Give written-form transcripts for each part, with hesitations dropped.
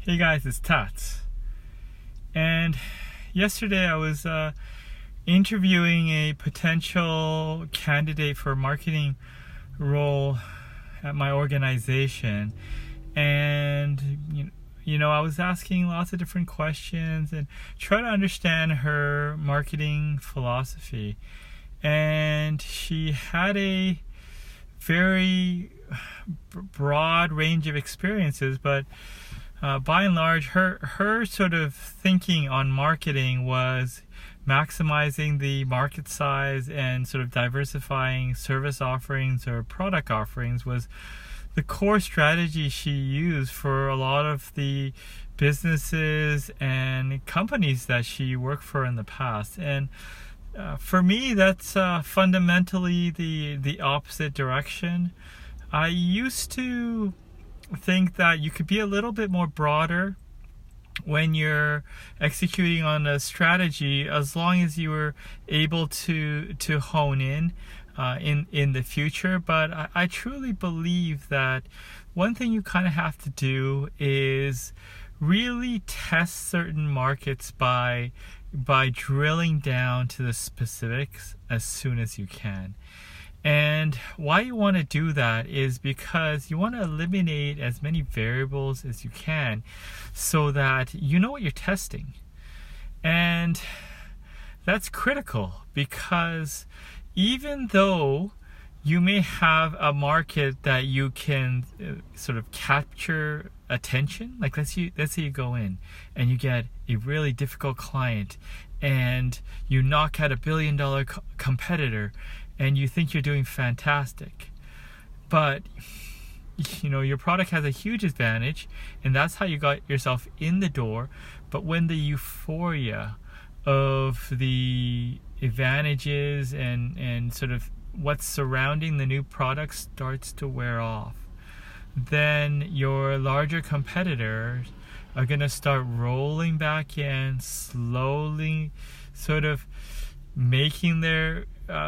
Hey guys, it's Tats. And yesterday I was interviewing a potential candidate for a marketing role at my organization. And, I was asking lots of different questions and trying to understand her marketing philosophy. And she had a very broad range of experiences, but by and large, her sort of thinking on marketing was maximizing the market size and sort of diversifying service offerings or product offerings was the core strategy she used for a lot of the businesses and companies that she worked for in the past. And for me, that's fundamentally the opposite direction. I used to think that you could be a little bit more broader when you're executing on a strategy, as long as you were able to hone in the future. But I truly believe that one thing you kind of have to do is really test certain markets by drilling down to the specifics as soon as you can. And why you want to do that is because you want to eliminate as many variables as you can so that you know what you're testing. And that's critical, because even though you may have a market that you can sort of capture attention, like let's say you go in and you get a really difficult client and you knock out $1 billion competitor, and you think you're doing fantastic, but your product has a huge advantage, and that's how you got yourself in the door. But when the euphoria of the advantages and sort of what's surrounding the new product starts to wear off, then your larger competitors are going to start rolling back in, slowly sort of making their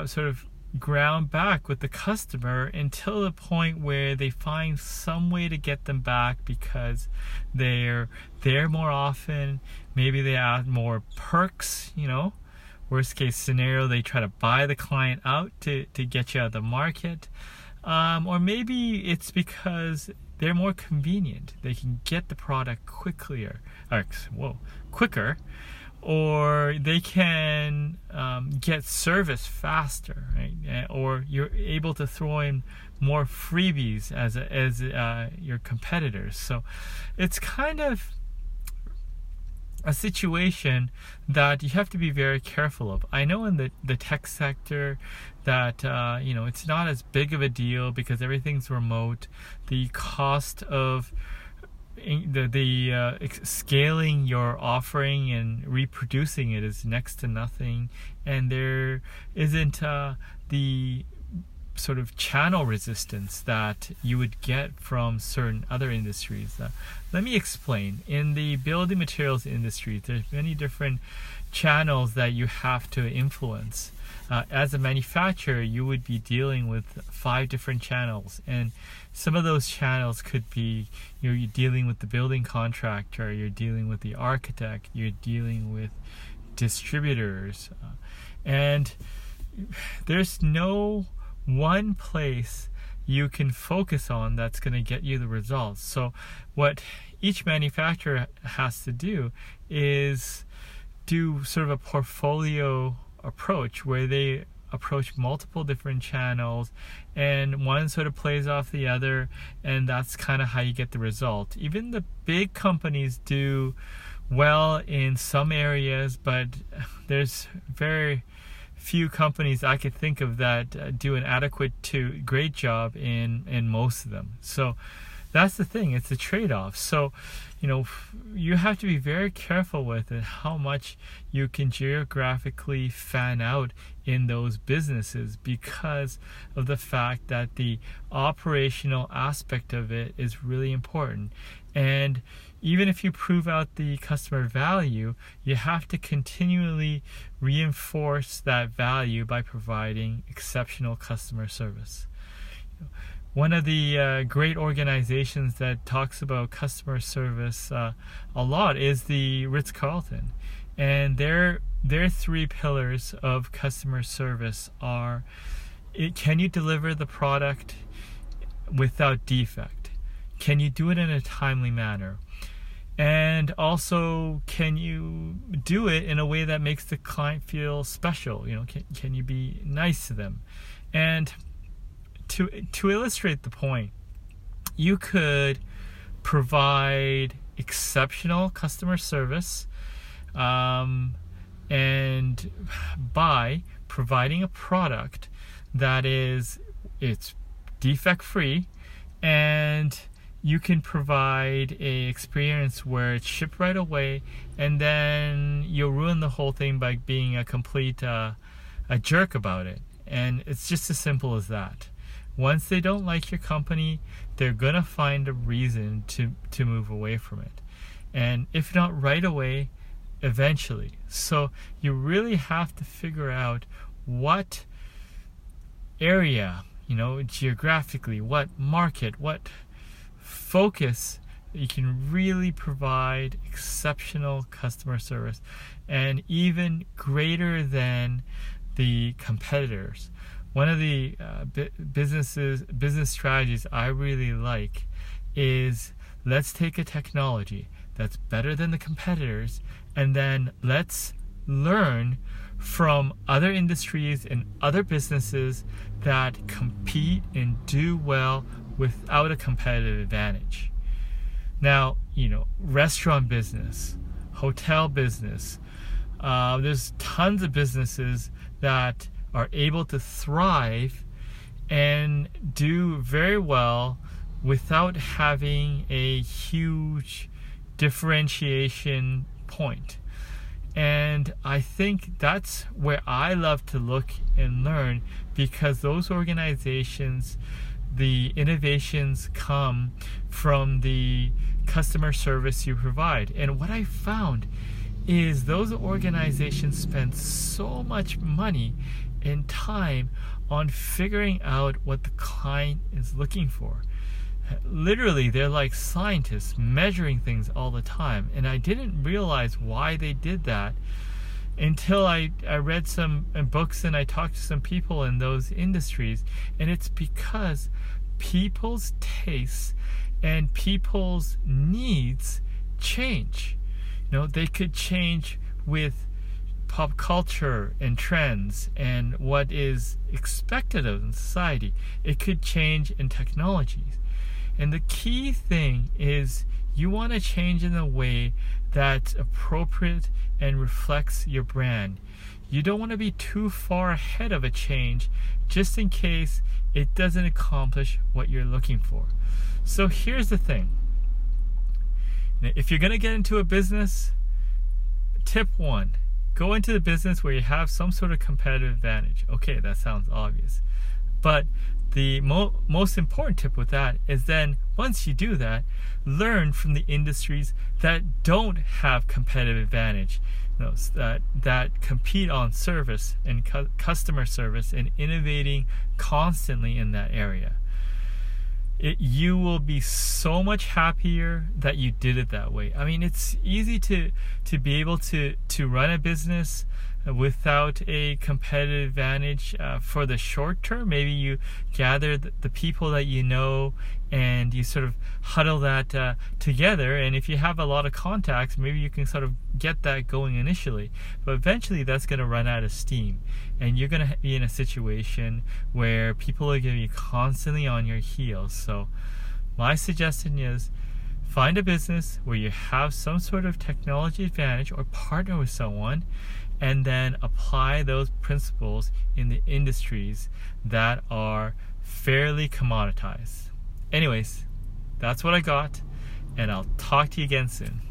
sort of ground back with the customer until the point where they find some way to get them back, because they're there more often. Maybe they add more perks, worst case scenario, they try to buy the client out to get you out of the market. Or maybe it's because they're more convenient. They can get the product quicker, or they can get service faster, right? Or you're able to throw in more freebies as your competitors. So it's kind of a situation that you have to be very careful of. I know in the tech sector that it's not as big of a deal because everything's remote. The cost of scaling your offering and reproducing it is next to nothing, and there isn't the sort of channel resistance that you would get from certain other industries. Let me explain. In the building materials industry, there's many different channels that you have to influence. As a manufacturer, you would be dealing with 5 different channels, and some of those channels could be you're dealing with the building contractor, you're dealing with the architect, you're dealing with distributors, and there's no one place you can focus on that's going to get you the results. So what each manufacturer has to do is do sort of a portfolio approach where they approach multiple different channels, and one sort of plays off the other, and that's kind of how you get the result. Even the big companies do well in some areas, but there's very few companies I could think of that do an adequate to great job in most of them. So that's the thing, it's a trade-off. So you have to be very careful with it, how much you can geographically fan out in those businesses, because of the fact that the operational aspect of it is really important. And even if you prove out the customer value, you have to continually reinforce that value by providing exceptional customer service. One of the great organizations that talks about customer service a lot is the Ritz-Carlton. And their 3 pillars of customer service are: can you deliver the product without defect? Can you do it in a timely manner? And also, can you do it in a way that makes the client feel special? Can you be nice to them? And to illustrate the point, you could provide exceptional customer service, and by providing a product that it's defect free, and you can provide a experience where it's shipped right away, and then you'll ruin the whole thing by being a complete a jerk about it. And it's just as simple as that. Once they don't like your company, they're gonna find a reason to move away from it, and if not right away, eventually. So you really have to figure out what area, geographically, what market, what focus you can really provide exceptional customer service, and even greater than the competitors. One of the business strategies I really like is, let's take a technology that's better than the competitors, and then let's learn from other industries and other businesses that compete and do well without a competitive advantage. Now, restaurant business, hotel business, there's tons of businesses that are able to thrive and do very well without having a huge differentiation point. And I think that's where I love to look and learn, because those organizations, the innovations come from the customer service you provide. And what I found is those organizations spend so much money and time on figuring out what the client is looking for. Literally, they're like scientists measuring things all the time. And I didn't realize why they did that until I read some books and I talked to some people in those industries. And it's because people's tastes and people's needs change. They could change with pop culture and trends and what is expected of in society. It could change in technologies. And the key thing is, you want to change in a way that's appropriate and reflects your brand. You don't want to be too far ahead of a change just in case it doesn't accomplish what you're looking for. So here's the thing. If you're going to get into a business, tip 1, go into the business where you have some sort of competitive advantage. Okay, that sounds obvious. But the most important tip with that is, then once you do that, learn from the industries that don't have competitive advantage, that compete on service and customer service and innovating constantly in that area. You will be so much happier that you did it that way. I mean, it's easy to be able to run a business without a competitive advantage for the short term. Maybe you gather the people that you know and you sort of huddle that together, and if you have a lot of contacts, maybe you can sort of get that going initially, but eventually that's going to run out of steam, and you're going to be in a situation where people are going to be constantly on your heels. So my suggestion is, find a business where you have some sort of technology advantage, or partner with someone, and then apply those principles in the industries that are fairly commoditized. Anyways, that's what I got, and I'll talk to you again soon.